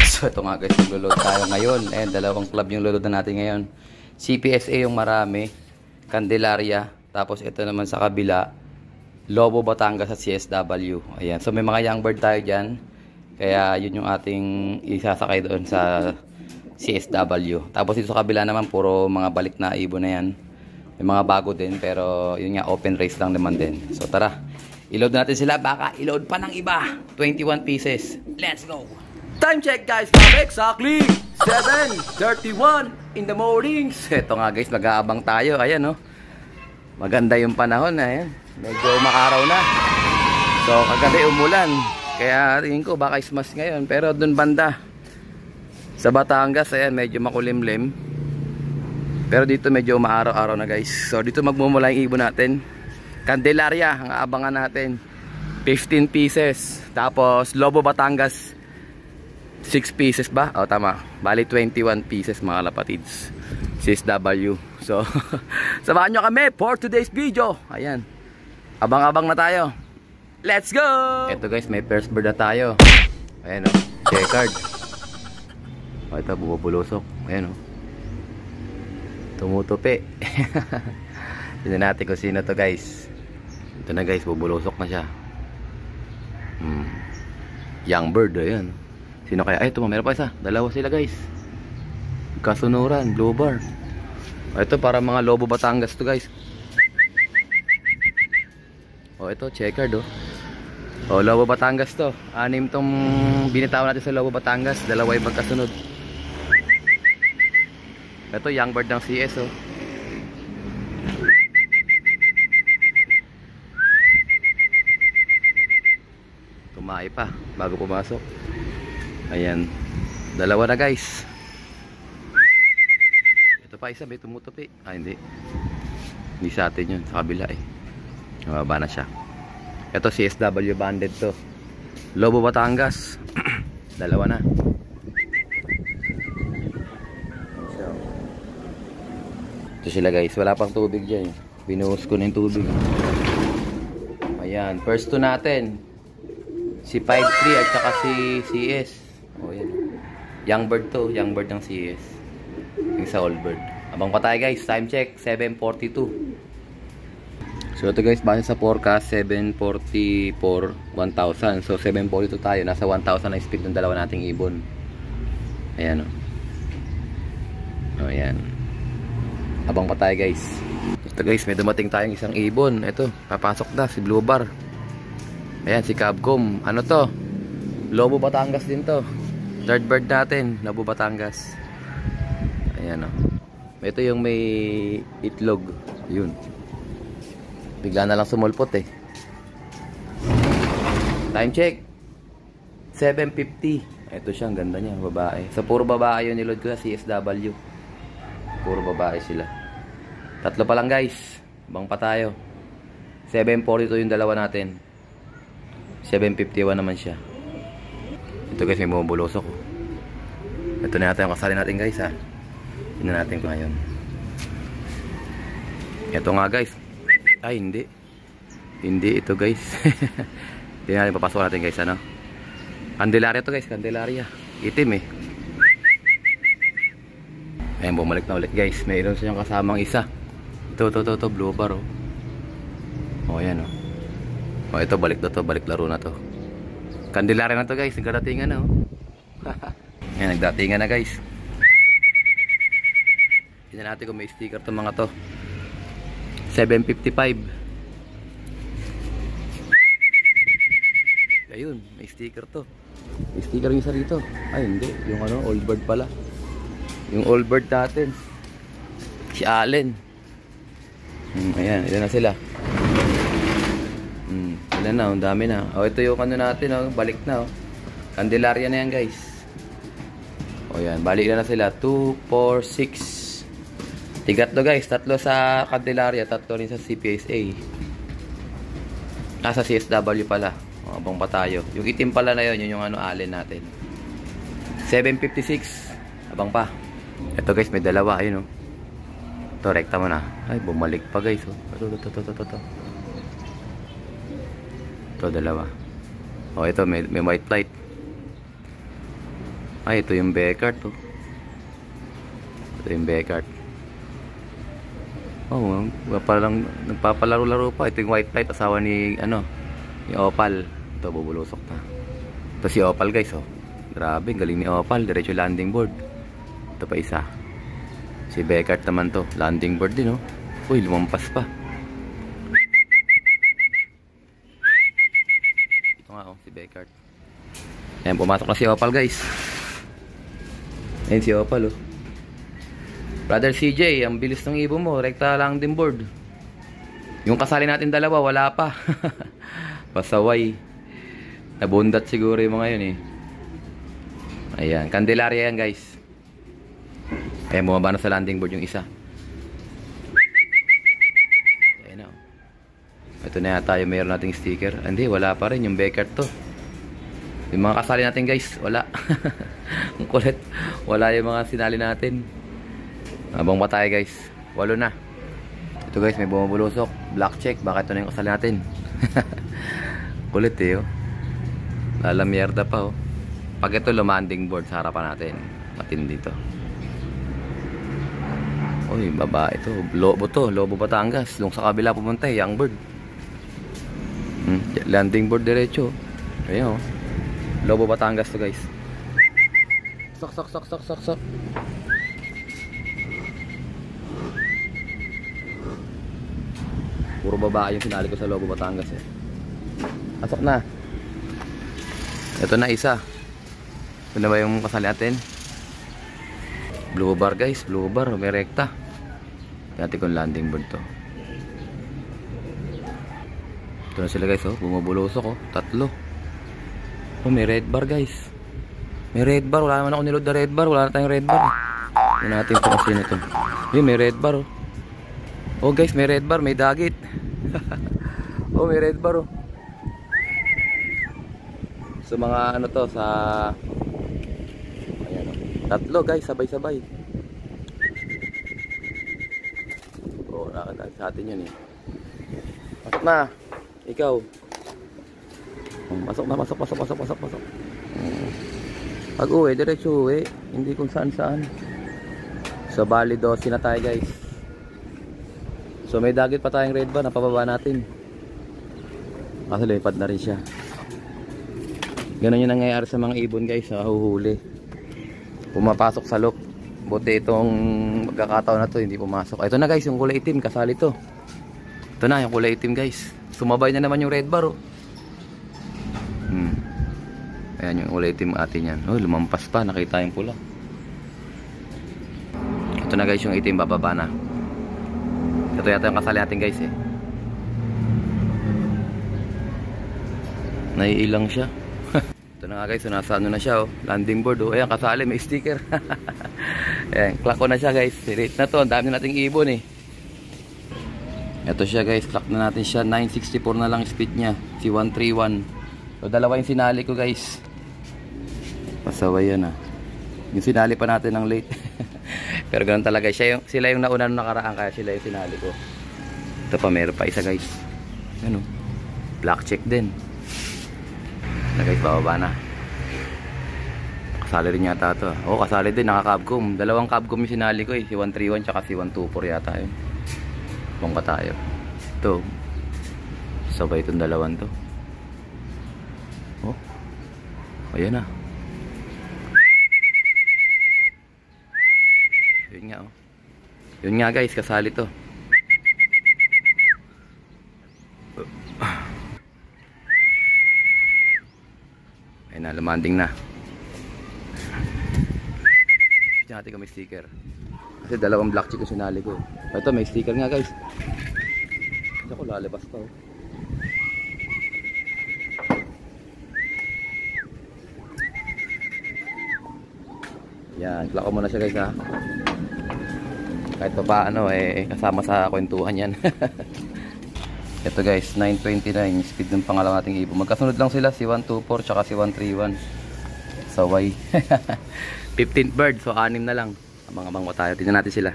So ito nga guys, maglulod tayo ngayon. Ayan, dalawang club yung lulod na natin ngayon. CPSA yung marami, Candelaria, tapos ito naman sa kabila, Lobo Batangas at CSW. Ayan, so may mga young bird tayo dyan. Kaya yun yung ating isasakay doon sa CSW. Tapos dito sa kabila naman, puro mga balik na ibon na yan. May mga bago din, pero yun nga, open race lang naman din. So tara, i-load natin sila. Baka i-load pa ng iba. 21 pieces. Let's go! Time check guys, exactly 7:31 in the morning. Ito nga guys, mag-aabang tayo. Ayan oh, maganda yung panahon. Ayan, medyo makaraw na. So kagabi umulan, kaya tingin ko baka ismas ngayon. Pero dun banda sa Batangas, ayan, medyo makulimlim. Pero dito medyo maaraw-araw na guys. So dito magmumula yung ibon natin. Candelaria ang aabangan natin, 15 pieces. Tapos Lobo Batangas 6 pieces ba? O tama, bali 21 pieces mga lapatids, CSW. So samahan nyo kami for today's video. Ayan, abang-abang na tayo. Let's go! Ito guys, may first bird na tayo. Ayan o, checkered. O ito, bubulosok. Ayan o, tumutupi. Tignan natin kung sino to guys. Ito na guys, bubulosok na siya. Young bird, ayan. Sino kaya? Ay, ito, meron pa isa. Dalawa sila guys, kasunuran, blue bar. Ito para mga Lobo Batangas to guys. O ito, checkered oh. O, Lobo Batangas to. 6 tong binitawan natin sa Lobo Batangas. Dalawa yung magkasunod. Ito, young bird ng CS oh. Tumahi pa bago pumasok. Ayan, dalawa na guys. Ito pa isa, may tumutupi. Ah, hindi sa atin yun, sa kabila eh. Mababa na siya. Ito CSW banded to, Lobo Batangas. Dalawa na. Ito sila guys, wala pang tubig dyan. Binuhos ko na yung tubig. Ayan, first two natin, si 5-3 at saka si CS. O yan, young bird to, young bird ng CS. Yung sa old bird. Abang pa tayo guys, time check 7:42. So ito guys, base sa forecast 7:44 1,000. So 7:42 tayo, nasa 1,000 na speed ng dalawa nating ibon. Ayan o. O yan, abang pa tayo guys. Ito guys, may dumating tayong isang ibon. Ito, papasok na si Blue Bar. Ayan, si Cabcom. Ano to? Lobo Batangas din to. Third bird natin, Lobo Batangas. Ayan o. Ito yung may itlog. Yun. Bigla na lang sumulpot eh. Time check 7:50. Ito siya, ang ganda niya, babae. So puro babae yung nilod ko sa CSW. Puro babae sila. Tatlo pa lang guys. Bang pa tayo. 7:42 yung dalawa natin. 7:51 naman siya. Ito guys, may bumubulosok. Ito na natin yung kasali natin guys ha. Tignan natin ko ngayon. Ito nga guys. Ay hindi. Hindi ito guys. Tignan natin, papasok natin guys ano. Candelaria to guys, Candelaria. Itim eh. Ayan, bumalik na ulit guys. Mayroon siyang kasamang isa. Ito, blue bar oh. O yan oh. O ito, balik na to, balik laro na to. Candelaria na to guys, nagdatingan na oh. Ayan, nagdatingan na guys. Tignan natin kung may sticker to mga to. 7:55. Ayun, may sticker to. May sticker yung isa rito. Ay hindi, yung ano, old bird pala. Yung old bird natin, si Allen. Ayan, ilan na sila. Ilan na, ang dami na. O ito yung ano natin, oh, balik na oh. Candelaria na yan guys. O yan, balik na sila. 2, 4, 6. Tigatlo guys, tatlo sa Candelaria, tatlo rin sa CPSA. Nasa CSW pala. O, abang pa tayo. Yung itim pala na yun, yun yung ano, Allen natin. 7:56. Abang pa. Ito guys, may dalawa, ayun oh. Ito, rekta mo na. Ay, bumalik pa guys oh. Ito. Ito, dalawa. O ito, may white light. Ay, ito yung Beckert to. Ito yung Beckert. Oh, parang nagpapalaro-laro pa. Ito yung white light, asawa ni ni Opal. Ito, bubulusok na. Ito si Opal, guys, oh. Grabe, galing ni Opal, diretso landing board. Ito pa isa. Si Beckert naman to, landing board din, oh. Uy, lumampas pa. Ito nga, oh, si Beckert. Ayan, pumasok na si Opal, guys. Ayan si Opal, oh. Brother CJ, ang bilis ng ibon mo. Rekta lang din board. Yung kasali natin dalawa, wala pa. Pasaway. Nabundat siguro yung mga yun, eh. Ayan, Candelaria yan, guys. Ayan, bumaba na sa landing board yung isa. Ayan na, oh. Ito na yata yung mayroon nating sticker. Hindi, wala pa rin yung Beckert to. Yung mga kasali natin, guys, wala. Ang kulit. Wala yung mga sinali natin. Habang pa tayo, guys, 8 na. Ito, guys, may bumabulusok. Black check, baka ito na yung kasali natin. Kulit, eh, oh. Lalamierda pa, oh. Pag ito lumanding board sa harapan natin, matindi to. Uy, babae ito. Lobo to, Lobo Batangas. Nung sa kabila pumunta, young bird. Landing board diretso. Ayan, oh. Lobo Batangas to, guys. Sak. Puro babae yung sinali ko sa Lobo Batangas, eh. Pasok na. Ito na isa. Ito na ba yung kasali natin? Blue bar, guys. Blue bar. May rekta. Natin kung landing board to. Ito na sila, guys, oh. Bumubulusok, oh. 3. Oh, may red bar, guys. May red bar. Wala naman ako niload na red bar. Wala na tayong red bar, eh. Ito natin kung kasi nito. Yun, may red bar, oh. Oh, guys, may red bar. May dagit. Oh, may red bar, oh. So, mga ano to, sa... Ayan, oh. 3, guys, sabay-sabay. Oh, nakakataas sa atin yun, eh. Pasok na. Ikaw. Pasok na, pasok. Pag uwi, diretso uwi. Hindi kung saan-saan. So, bali 12 na tayo, guys. So, may dagit pa tayong red bar. Napababa natin. Kasi lipad na rin siya. Ganun yung nangyayari sa mga ibon, guys, sa huhuli. Pumapasok sa loop. Buti itong magkakataon na to, hindi pumasok. Ito na, guys, yung kulay itim, kasali to. Ito na, yung kulay itim, guys. Sumabay na naman yung red bar, oh. Ayan yung kulay itim atin yan. Oh, lumampas pa, nakita yung pula. Ito na, guys, yung itim, bababa na. Ito yata yung kasali natin, guys, eh. Naiilang siya. Ito na nga, guys, so nasa ano na siya, oh. Landing board, oh. Ayan, kasali, may sticker. Ayan, clock ko na siya, guys. Rate na to, ang dami nating ibon, eh. Ito siya, guys, clock na natin siya. 964 na lang speed niya. Si 131. So, dalawa yung sinali ko, guys. Pasaway yan, ah. Yung sinali pa natin ng late. Pero ganun talaga. Sila yung nauna nung nakaraan, kaya sila yung sinali ko. Ito pa, meron pa isa, guys. Ano? Black check din. Na, guys, bababa na. Kasali rin yata ito. Oo, kasali din, naka-cabcom. Dalawang cabcom yung sinali ko, eh. Si 131 tsaka si 124 yata yun. Bongga tayo. Ito. Sabay itong dalawan to. Oh. Ayan na. Yun nga, oh. Yun nga, guys, kasali to. Ayun na, lumanding na. Diyan natin kami sticker. Kasi dalawang black chick yung sinali ko. Ito, may sticker nga, guys. Ito ko, lalabas pa, oh. Yan, klako mo na siya, guys, ha. Kahit pa paano, eh, kasama sa kwentuhan yan. Ito, guys, 929 speed ng pangalawa nating ibon. Magkasunod lang sila, si 124 tsaka si 131. Saway. 15th bird, so 6 na lang. Abang-abang pa tayo. Tingnan natin sila.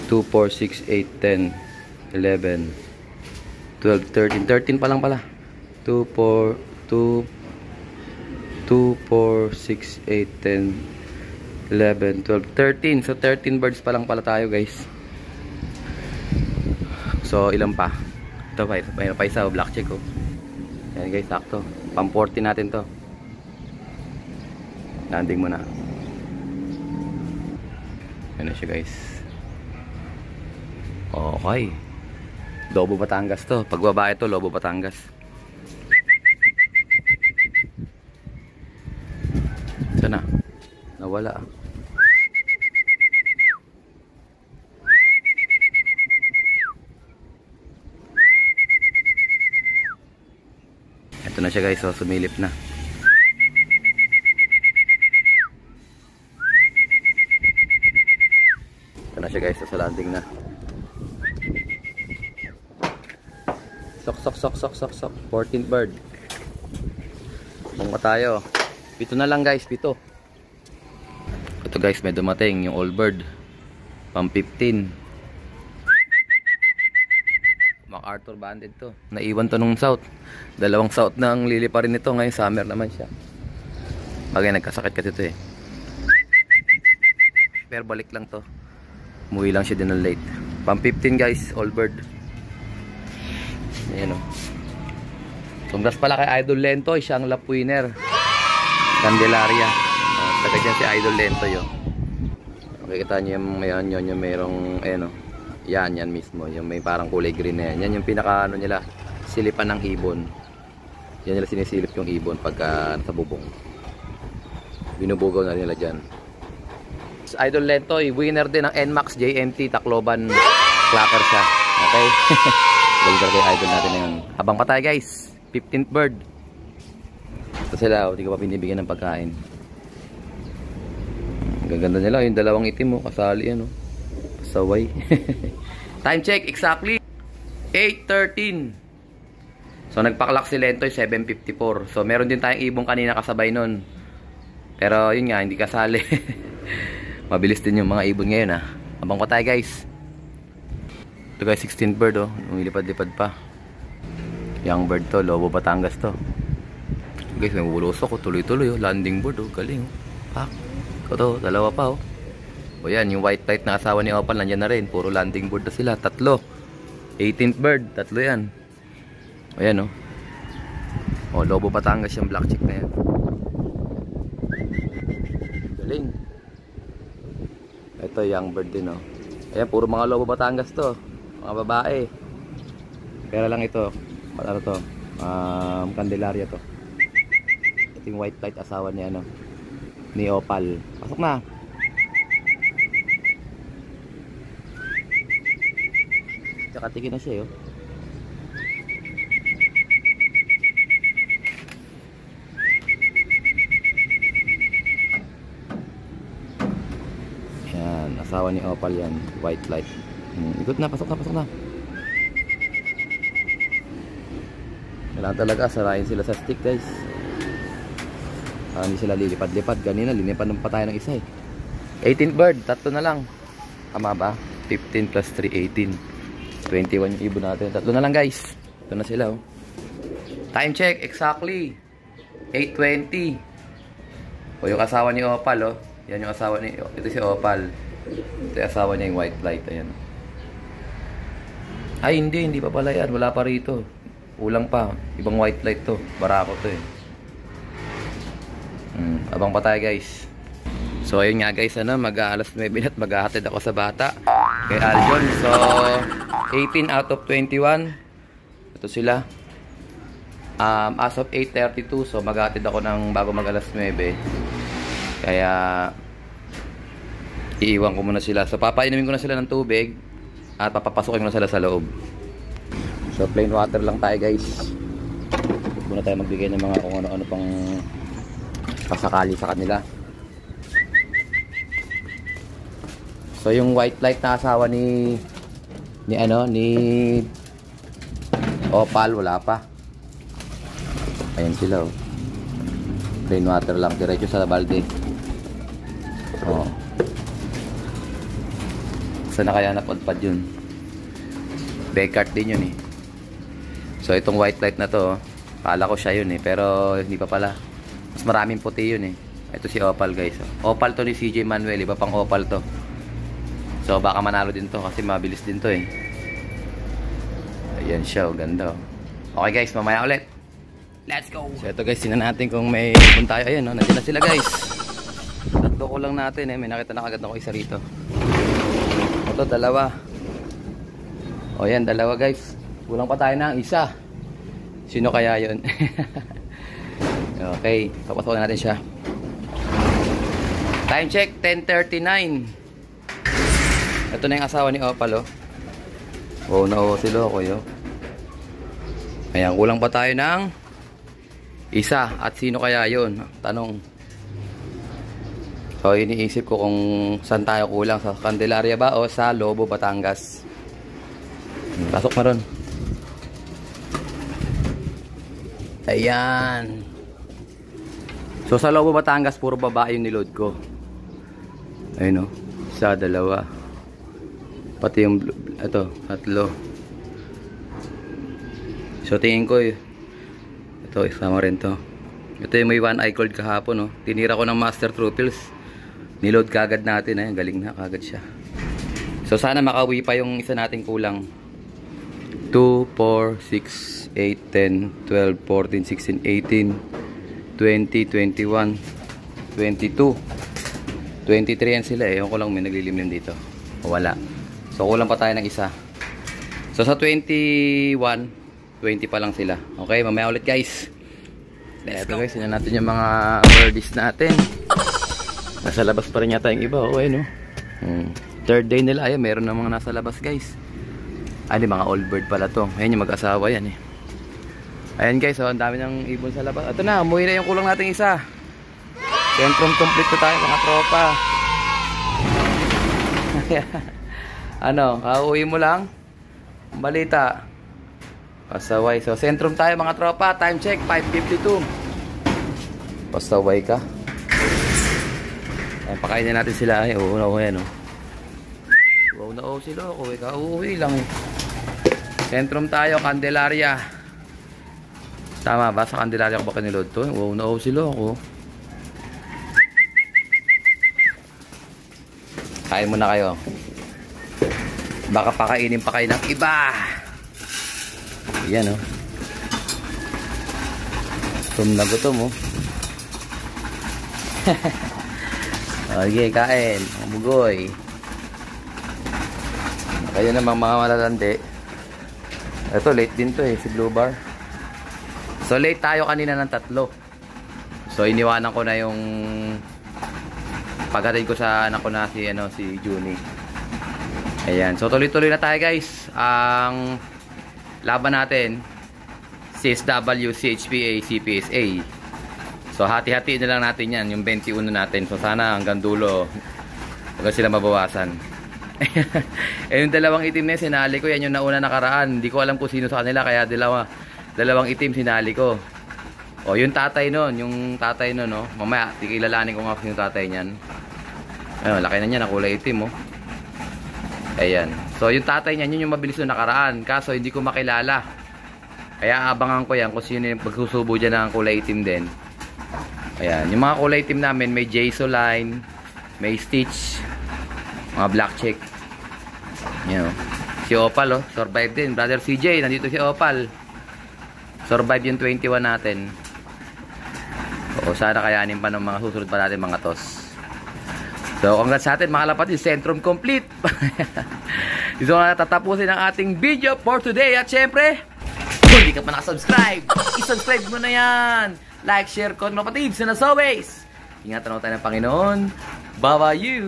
2, 4, 6, 8, 10, 11, 12, 13. 13 pa lang pala. 2, 4, 2, 2, 4, 6, 8, 10, 11, 12, 13. So 13 birds pa lang pala tayo guys. So ilan pa? Ito may pa isa, black check oh. Yan guys, sakto. Pang 40 natin to. Landing muna. Yan na siya guys. Okay. Lobo Batangas to. Pag babae to, Lobo Batangas. Sana. Nawala ah. Ito na siya guys, so sumilip na. Ito na siya guys, so sa landing na. Sok. 14th bird. Bunga tayo. 7 na lang guys, 7. Ito guys, may dumating yung old bird. Pang 15. MacArthur banded to. Naiwan to nung south. Dalawang south na ang lilipa rin ito. Ngayon summer naman siya. Bagay nagkasakit kasi ito eh. Pero balik lang to. Umuwi lang siya din ng late. Pang 15 guys, old bird. Ayan o. Congrats pala kay Idol Lentoy. Siya ang lap winner. Candelaria. Taga dyan si Idol Lentoy o. Makikita nyo yung mayroong ayan o. Yan mismo. Yung may parang kulay green na yan. Yan yung pinaka ano nila. Silipan ng ibon. Yan nila sinisilip yung ibon pagka nasa bubong. Binubugaw na nila dyan. Idol Lentoy. Winner din ng NMAX JMT Tacloban. Clacker siya. Okay. Balikan kay idol natin ngayon. Habang patay guys, 15th bird. Ito sila, hindi ko pa pinibigyan ng pagkain. Ang gaganda nila, yung dalawang itim mo, kasali yan, pasaway. Time check, exactly 8:13. So nagpaklak si Lentoy 7:54. So meron din tayong ibong kanina kasabay nun. Pero yun nga, hindi kasali. Mabilis din yung mga ibon ngayon ha. Habang patay guys. Ito guys, 16th bird oh. Lumilipad-lipad pa. Young bird to, Lobo Batangas to. Guys, may bulusok oh. Tuloy-tuloy oh. Landing bird oh. Galing oh. Pak. Ito, dalawa pa oh. O yan, yung white light na asawa ni Opal nandiyan na rin. Puro landing bird na sila. 3. 18th bird. 3 yan. O yan oh. O, Lobo Batangas yung black chick na yan. Galing. Ito, young bird din oh. Ayan, puro mga Lobo Batangas to. Mga babae. Pero lang ito, ano to? Candelaria to. Ito yung white light asawa ni ano, ni Opal. Pasok na. Tsaka tingin na siya, oh. Yan, asawa ni Opal yan, white light. Ikot na, pasok na. Kailangan talaga sarayin sila sa stick guys. Para hindi sila lilipad-lipad. Ganina linipad ng patay ng isa eh. 18th bird, 3 na lang. Tama ba? 15 plus 3, 18. 21 yung ibon natin. 3 na lang guys. Ito na sila oh. Time check, exactly 8:20. O yung asawa ni Opal oh. Yan yung asawa ni, ito si Opal. Ito yung asawa niya yung white light. Ayan. Ay hindi pa pala yan. Wala pa rito. Ulang pa. Ibang white light to. Barako to eh. Abang pa tayo guys. So ayun nga guys, ano, mag-aalas 9 at maghahatid ako sa bata kay Aljon. So 18 out of 21. Ito sila. As of 8:32. So maghahatid ako ng bago mag-alas 9. Kaya iiwan ko muna sila. So papainumin ko na sila ng tubig at papapasukin ko na sila sa loob. So plain water lang tayo guys. Muna tayo magbigay ng mga kung ano-ano pang pasakali sa kanila. So yung white light na asawa ni Opal wala pa. Ayan sila oh. Plain water lang, diretso sa balde. Oh. Saan na kaya napadpad yun? Backcart din yun eh. So itong white light na to, kala ko siya yun eh, pero hindi pa pala. Mas maraming puti yun eh. Ito si Opal guys. Opal to ni CJ Manuel. Iba pang Opal to. So baka manalo din to kasi mabilis din to eh. Ayan siya. Ganda. Okay guys, mamaya ulit. Let's go! So ito guys, sinan natin kung may ibon tayo. Ayan, no? Nandiyan na sila guys. Tatlo ko lang natin eh. May nakita na kagad ako isa rito. Ito, dalawa. O yan, dalawa guys. Kulang pa tayo ng isa. Sino kaya yun? Okay, papasokin natin siya. Time check, 10:39. Ito na yung asawa ni Opal, oh. Wow, sila ako yun. Ayan, kulang pa tayo ng isa. At sino kaya yun? Tanong. So, iniisip ko kung saan tayo kulang. Sa Candelaria ba o sa Lobo, Batangas? Pasok na ron. Ayan. So sa Lobo, Batangas, puro babae yung niload ko. Ayun o. Isa, dalawa. Pati yung ito, tatlo. So tingin ko ito, isama rin to. Ito yung may one eye gold kahapon, no? Tinira ko ng Master Truples. Niload kagad natin, eh. Galing na kagad siya. So sana makauwi pa yung isa nating kulang. 2, 4, 6, 8, 10, 12, 14, 16, 18, 20, 21, 22, 23 yan sila eh. Ewan ko lang may naglilimlim dito. O wala. So kulang pa tayo ng isa. So sa 21, 20 pa lang sila. Okay, mamaya ulit guys. Let's go guys. Sinan natin yung mga birdies natin. Nasa labas pa rin yata yung iba. O ayun o. Third day nila. Ayun, meron na mga nasa labas guys. Ay, di, mga old bird pala to. Ayan yung mag-asawa yan eh. Ayan guys, oh, ang dami ng ibon sa labas. Ito na, umuwi na yung kulang nating isa. Centrum complete na tayo mga tropa. Ano, uuwi mo lang? Balita. Pasaway. So, Centrum tayo mga tropa. Time check, 5:52. Pasaway ka. Ayan, pakainin natin sila. Ay, yan oh. Wow, sila. Uuwi lang eh. Centrum tayo, Candelaria. Tama ba? Sa Candelaria ko ba kaniload to? Wow, sila ako. Kain muna kayo. Baka pakainin pa kayo ng iba. Yan oh. Gutom na gutom oh. Okay, kain. Bugoy. Kayo namang mga malalandi. Ito, late din to eh, si Blue Bar. So, late tayo kanina ng 3. So, iniwanan ko na yung pagdating ko sa anak ko na si Junie. Ayan. So, tuloy-tuloy na tayo guys. Ang laban natin, CSW, CHPA, CPSA. So, hati-hati na lang natin yan, yung 21 natin. So, sana hanggang dulo, huwag sila mabawasan. Yung dalawang itim na sinali ko, yan yung nauna nakaraan. Hindi ko alam kung sino sa kanila, kaya dalawang itim sinali ko. O yung tatay nun, no? Mamaya tikilalanin ko nga yung tatay niyan. Ayun, laki na niya, na kulay itim oh. Ayan. So yung tatay niyan, yun yung mabilis na nakaraan. Kaso hindi ko makilala. Kaya abangan ko yan kung sino yung pagsusubo dyan ng kulay itim din. Ayan, yung mga kulay itim namin, may Jaso line, may Stitch, mga black check. You know, si Opal oh, survive din. Brother CJ, nandito si Opal. Survive yung 21 natin. O sana kayanin pa ng mga susunod pa natin mga tos. So congrats sa atin mga lapatid, Centrum complete. So na tatapusin ang ating video for today. At syempre, kung hindi ka pa nakasubscribe, isubscribe mo na yan. Like, share, comment kapatids. And as always, ingatan tayo ng Panginoon. Bye-bye you.